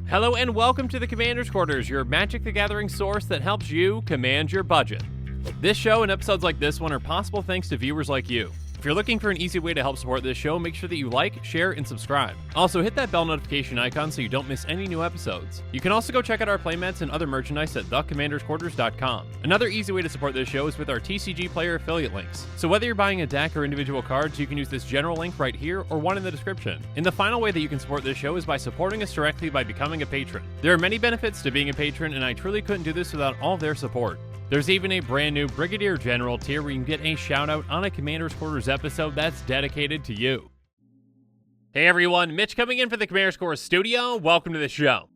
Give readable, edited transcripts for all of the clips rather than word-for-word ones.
Hello and welcome to the Commander's Quarters, your Magic the Gathering source that helps you command your budget. This show and episodes like this one are possible thanks to viewers like you. If you're looking for an easy way to help support this show, make sure that you like, share, and subscribe. Also, hit that bell notification icon so you don't miss any new episodes. You can also go check out our playmats and other merchandise at thecommandersquarters.com. Another easy way to support this show is with our TCG player affiliate links. So whether you're buying a deck or individual cards, you can use this general link right here or one in the description. And the final way that you can support this show is by supporting us directly by becoming a patron. There are many benefits to being a patron, and I truly couldn't do this without all their support. There's even a brand new Brigadier General tier where you can get a shout out on a Commander's Quarters episode that's dedicated to you. Hey everyone, Mitch coming in for the Commander's Quarters studio. Welcome to the show.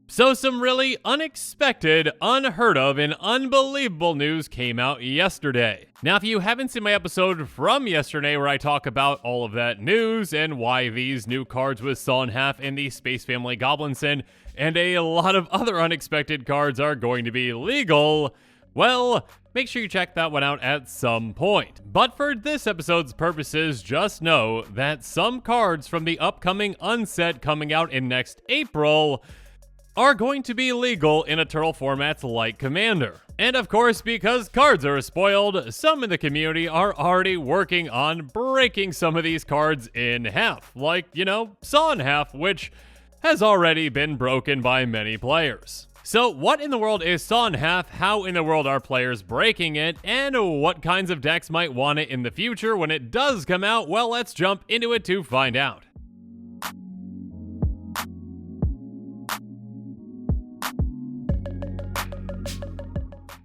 So some really unexpected, unheard of, and unbelievable news came out yesterday. Now, if you haven't seen my episode from yesterday where I talk about all of that news and why these new cards with Saw in Half and the Space Family Goblinson and a lot of other unexpected cards are going to be legal, well, make sure you check that one out at some point. But for this episode's purposes, just know that some cards from the upcoming unset coming out in next April are going to be legal in Eternal formats like Commander. And of course, because cards are spoiled, some in the community are already working on breaking some of these cards in half. Like, Saw in Half, which has already been broken by many players. So what in the world is Saw in Half, how in the world are players breaking it, and what kinds of decks might want it in the future when it does come out? Well, let's jump into it to find out.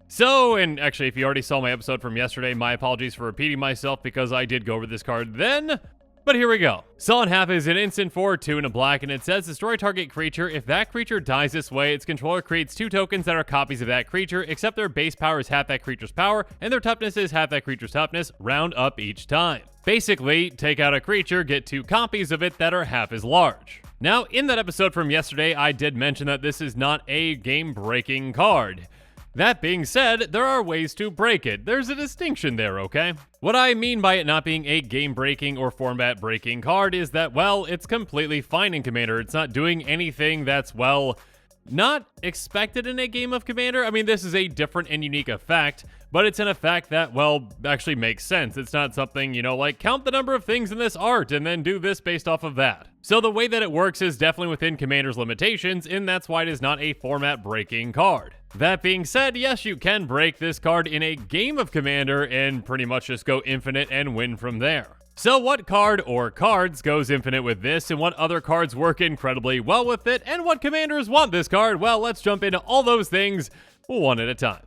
So, and actually, if you already saw my episode from yesterday, my apologies for repeating myself because I did go over this card then. But here we go. Saw in Half is an instant for 2 and a black, and it says destroy target creature. If that creature dies this way, its controller creates 2 tokens that are copies of that creature, except their base power is half that creature's power, and their toughness is half that creature's toughness, round up each time. Basically, take out a creature, get 2 copies of it that are half as large. Now, in that episode from yesterday, I did mention that this is not a game-breaking card. That being said, there are ways to break it. There's a distinction there, okay? What I mean by it not being a game-breaking or format-breaking card is that, well, it's completely fine in Commander. It's not doing anything that's, well, not expected in a game of Commander. I mean, this is a different and unique effect, but it's an effect that, well, actually makes sense. It's not something, like count the number of things in this art and then do this based off of that. So the way that it works is definitely within Commander's limitations, and that's why it is not a format-breaking card. That being said, yes, you can break this card in a game of Commander and pretty much just go infinite and win from there. So what card or cards goes infinite with this, and what other cards work incredibly well with it, and what commanders want this card? Well, let's jump into all those things one at a time.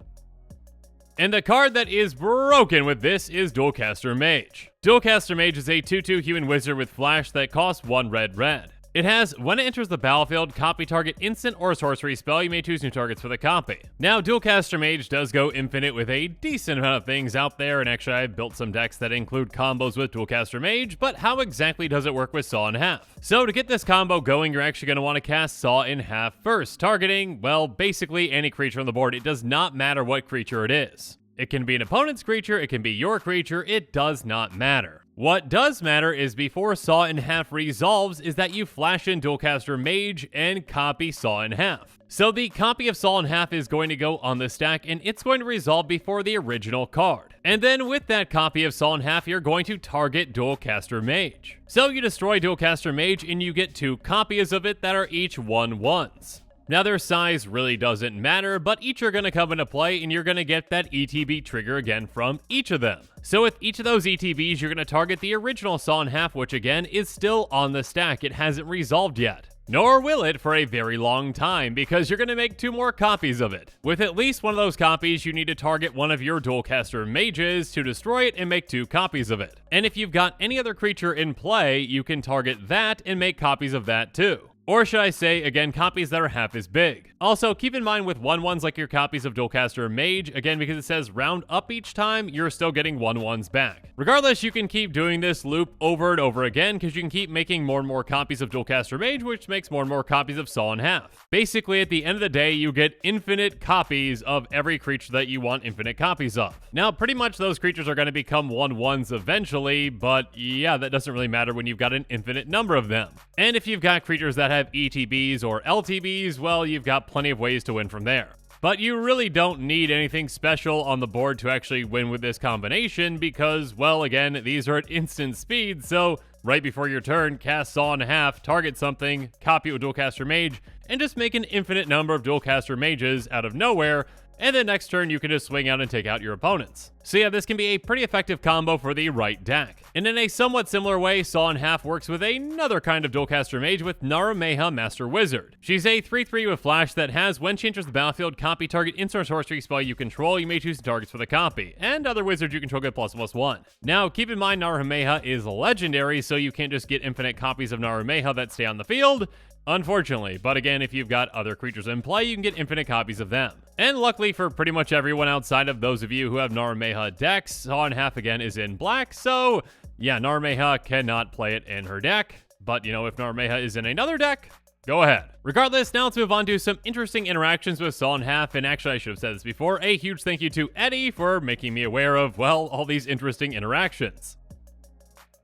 And the card that is broken with this is Dualcaster Mage. Dualcaster Mage is a 2/2 human wizard with flash that costs 1 red. It has, when it enters the battlefield, copy target instant or sorcery spell. You may choose new targets for the copy. Now, Dualcaster Mage does go infinite with a decent amount of things out there, and actually I've built some decks that include combos with Dualcaster Mage, but how exactly does it work with Saw in Half? So to get this combo going, you're actually going to want to cast Saw in Half first, targeting, well, basically any creature on the board. It does not matter what creature it is. It can be an opponent's creature, it can be your creature, it does not matter. What does matter is before Saw in Half resolves is that you flash in Dualcaster Mage and copy Saw in Half. So the copy of Saw in Half is going to go on the stack and it's going to resolve before the original card. And then with that copy of Saw in Half, you're going to target Dualcaster Mage. So you destroy Dualcaster Mage and you get 2 copies of it that are each 1/1s. Now their size really doesn't matter, but each are going to come into play and you're going to get that ETB trigger again from each of them. So with each of those ETBs, you're going to target the original Saw in Half, which again is still on the stack. It hasn't resolved yet. Nor will it for a very long time, because you're going to make 2 more copies of it. With at least one of those copies, you need to target one of your Dualcaster Mages to destroy it and make 2 copies of it. And if you've got any other creature in play, you can target that and make copies of that too. Or should I say, again, copies that are half as big. Also, keep in mind with 1/1s like your copies of Dualcaster Mage, again, because it says round up each time, you're still getting 1/1s back. Regardless, you can keep doing this loop over and over again, because you can keep making more and more copies of Dualcaster Mage, which makes more and more copies of Saw in Half. Basically, at the end of the day, you get infinite copies of every creature that you want infinite copies of. Now, pretty much those creatures are going to become 1/1s eventually, but yeah, that doesn't really matter when you've got an infinite number of them. And if you've got creatures that have ETBs or LTBs, well, you've got plenty of ways to win from there. But you really don't need anything special on the board to actually win with this combination because, well, again, these are at instant speed, so right before your turn, cast Saw in Half, target something, copy it with Dualcaster Mage, and just make an infinite number of Dualcaster Mages out of nowhere, and then next turn you can just swing out and take out your opponents. So yeah, this can be a pretty effective combo for the right deck. And in a somewhat similar way, Saw in Half works with another kind of Dualcaster Mage with Narameha Master Wizard. She's a 3/3 with flash that has, when she enters the battlefield, copy target instant sorcery spell you control. You may choose targets for the copy, and other wizards you control get +1/+1. Now, keep in mind Narameha is legendary, so you can't just get infinite copies of Narameha that stay on the field, unfortunately. But again, if you've got other creatures in play, you can get infinite copies of them. And luckily for pretty much everyone outside of those of you who have Narameha decks, Saw in Half again is in black, so yeah, Narameha cannot play it in her deck. But, you know, if Narameha is in another deck, go ahead. Regardless, now let's move on to some interesting interactions with Saw in Half, and actually I should have said this before, a huge thank you to Eddie for making me aware of, well, all these interesting interactions.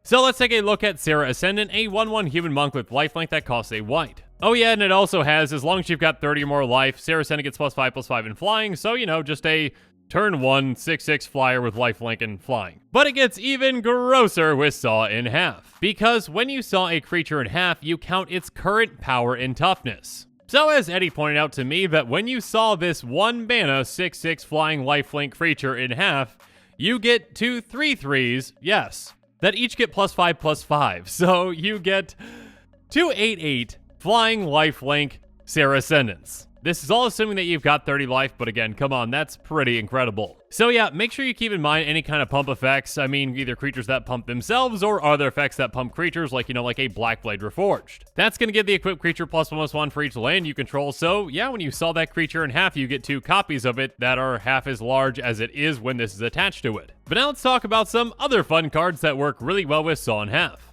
So let's take a look at Sarah Ascendant, a 1/1 human monk with lifelink that costs a white. Oh yeah, and it also has, as long as you've got 30 or more life, Sarah Ascendant gets +5/+5 in flying, so, you know, just a turn 1 6/6 flyer with lifelink and flying. But it gets even grosser with Saw in Half, because when you saw a creature in half, you count its current power and toughness. So as Eddie pointed out to me, that when you saw this 1 mana 6/6 flying lifelink creature in half, you get 2 3/3s, yes, that each get +5/+5. So you get 2 8/8 flying lifelink Sarah Ascendants. This is all assuming that you've got 30 life, but again, come on, that's pretty incredible. So yeah, make sure you keep in mind any kind of pump effects. I mean, either creatures that pump themselves or other effects that pump creatures, like, you know, like a Blackblade Reforged. That's going to give the equipped creature +1/+1 for each land you control. So yeah, when you saw that creature in half, you get 2 copies of it that are half as large as it is when this is attached to it. But now let's talk about some other fun cards that work really well with Saw in Half.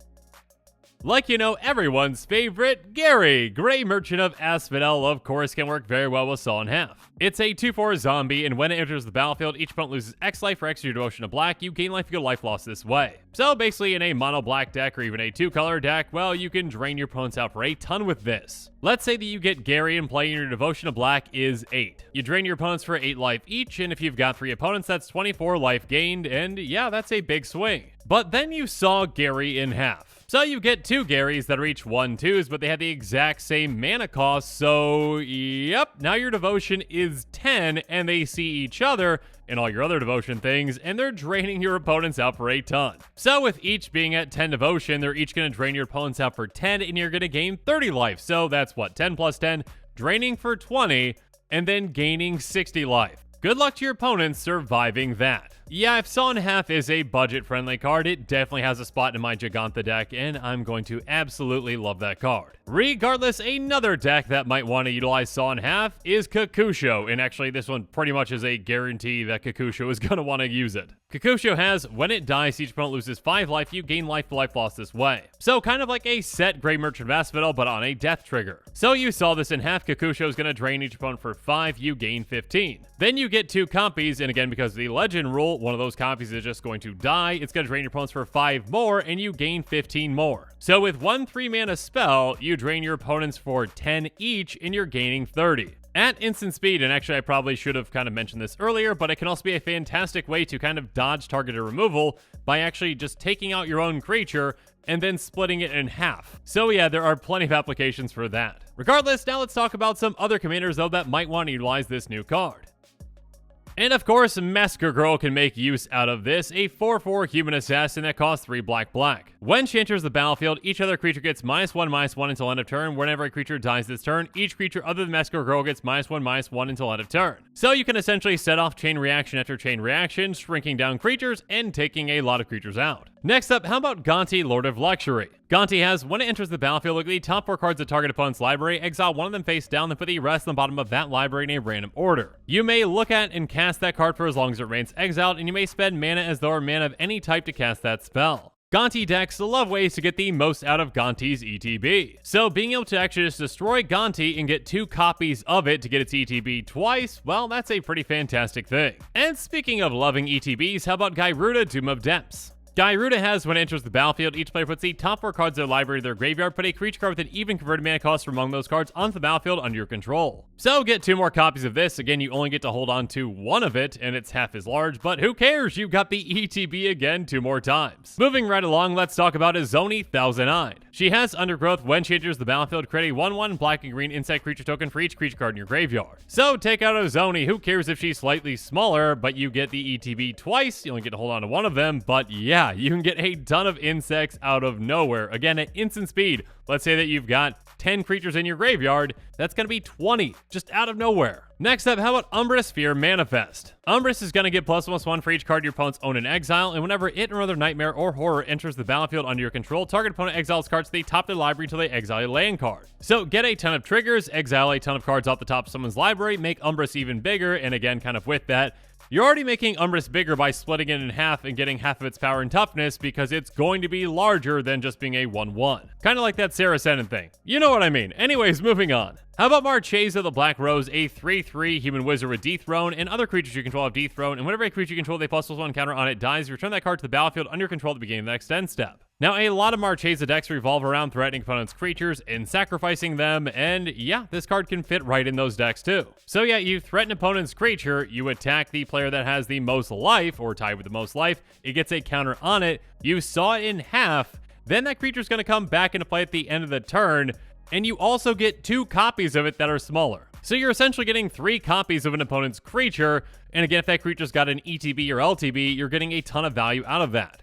Like, you know, everyone's favorite, Gary, Grey Merchant of Asphodel, of course, can work very well with Saw in Half. It's a 2/4 zombie, and when it enters the battlefield, each opponent loses X life for X your devotion to black. You gain life, you get life loss this way. So basically, in a mono black deck or even a 2-color deck, well, you can drain your opponents out for a ton with this. Let's say that you get Gary and playing your devotion to black is 8. You drain your opponents for 8 life each, and if you've got 3 opponents, that's 24 life gained, and yeah, that's a big swing. But then you saw Gary in half. So you get 2 Garys that are each 1/2s, but they have the exact same mana cost, so yep, now your devotion is 10, and they see each other and all your other devotion things, and they're draining your opponents out for a ton. So with each being at 10 devotion, they're each going to drain your opponents out for 10, and you're going to gain 30 life. So that's what, 10 plus 10, draining for 20, and then gaining 60 life. Good luck to your opponents surviving that. Yeah, if Saw in Half is a budget-friendly card, it definitely has a spot in my Giganta deck, and I'm going to absolutely love that card. Regardless, another deck that might want to utilize Saw in Half is Kakusho, and actually this one pretty much is a guarantee that Kakusho is going to want to use it. Kakusho has, when it dies, each opponent loses 5 life, you gain life for life loss this way. So kind of like a set Grey Merchant of Asphodel, but on a death trigger. So you saw this in half, Kakusho is going to drain each opponent for 5, you gain 15. Then you get 2 copies, and again, because of the legend rule, one of those copies is just going to die. It's going to drain your opponents for 5 more, and you gain 15 more. So with 1 3-mana spell, you drain your opponents for 10 each, and you're gaining 30. At instant speed, and actually I probably should have kind of mentioned this earlier, but it can also be a fantastic way to kind of dodge targeted removal by actually just taking out your own creature and then splitting it in half. So yeah, there are plenty of applications for that. Regardless, now let's talk about some other commanders though that might want to utilize this new card. And of course, Massacre Girl can make use out of this, a 4/4 human assassin that costs 3 black. When she enters the battlefield, each other creature gets -1/-1 until end of turn. Whenever a creature dies this turn, each creature other than Massacre Girl gets -1/-1 until end of turn. So you can essentially set off chain reaction after chain reaction, shrinking down creatures and taking a lot of creatures out. Next up, how about Gonti, Lord of Luxury? Gonti has, when it enters the battlefield, look at the top 4 cards of target opponent's library, exile one of them face down, then put the rest on the bottom of that library in a random order. You may look at and cast that card for as long as it remains exiled, and you may spend mana as though or mana of any type to cast that spell. Gonti decks love ways to get the most out of Gonti's ETB. So being able to actually just destroy Gonti and get 2 copies of it to get its ETB twice, well, that's a pretty fantastic thing. And speaking of loving ETBs, how about Gyruda, Doom of Depths? Gyruda has, when it enters the battlefield, each player puts the top 4 cards of their library to their graveyard, put a creature card with an even converted mana cost from among those cards onto the battlefield under your control. So get 2 more copies of this. Again, you only get to hold on to 1 of it, and it's half as large, but who cares? You got the ETB again 2 more times. Moving right along, let's talk about Izoni, Thousand Eyed. She has Undergrowth. When she enters the battlefield, create a 1/1 black and green insect creature token for each creature card in your graveyard. So take out Izoni. Who cares if she's slightly smaller, but you get the ETB twice. You only get to hold on to 1 of them, but yeah, you can get a ton of insects out of nowhere. Again, at instant speed. Let's say that you've got 10 creatures in your graveyard, that's going to be 20, just out of nowhere. Next up, how about Umbra Sphere Manifest? Umbris is going to get +1/+1 for each card your opponents own in exile, and whenever it or other nightmare or horror enters the battlefield under your control, target opponent exiles cards to the top of their library until they exile a land card. So get a ton of triggers, exile a ton of cards off the top of someone's library, make Umbris even bigger, and again, kind of with that, you're already making Umbris bigger by splitting it in half and getting half of its power and toughness because it's going to be larger than just being a 1/1. Kind of like that Saracen thing. You know what I mean. Anyways, moving on. How about Marchesa the Black Rose, a 3/3 human wizard with Dethrone, and other creatures you control have Dethrone, and whenever a creature you control with a ++1 counter on it dies, you return that card to the battlefield under your control at the beginning of the next end step. Now, a lot of Marchesa decks revolve around threatening opponents' creatures and sacrificing them, and yeah, this card can fit right in those decks too. So yeah, you threaten opponent's creature, you attack the player that has the most life, or tied with the most life, it gets a counter on it, you saw it in half, then that creature's going to come back into play at the end of the turn, and you also get 2 copies of it that are smaller. So you're essentially getting 3 copies of an opponent's creature, and again, if that creature's got an ETB or LTB, you're getting a ton of value out of that.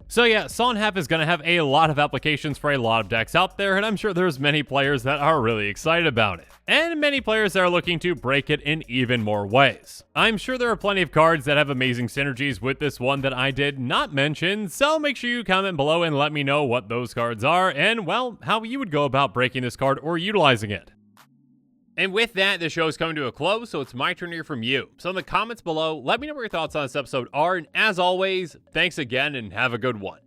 So yeah, Sonhaf is going to have a lot of applications for a lot of decks out there, and I'm sure there's many players that are really excited about it. And many players that are looking to break it in even more ways. I'm sure there are plenty of cards that have amazing synergies with this one that I did not mention, so make sure you comment below and let me know what those cards are, and well, how you would go about breaking this card or utilizing it. And with that, the show is coming to a close, so it's my turn to hear from you. So in the comments below, let me know what your thoughts on this episode are, and as always, thanks again and have a good one.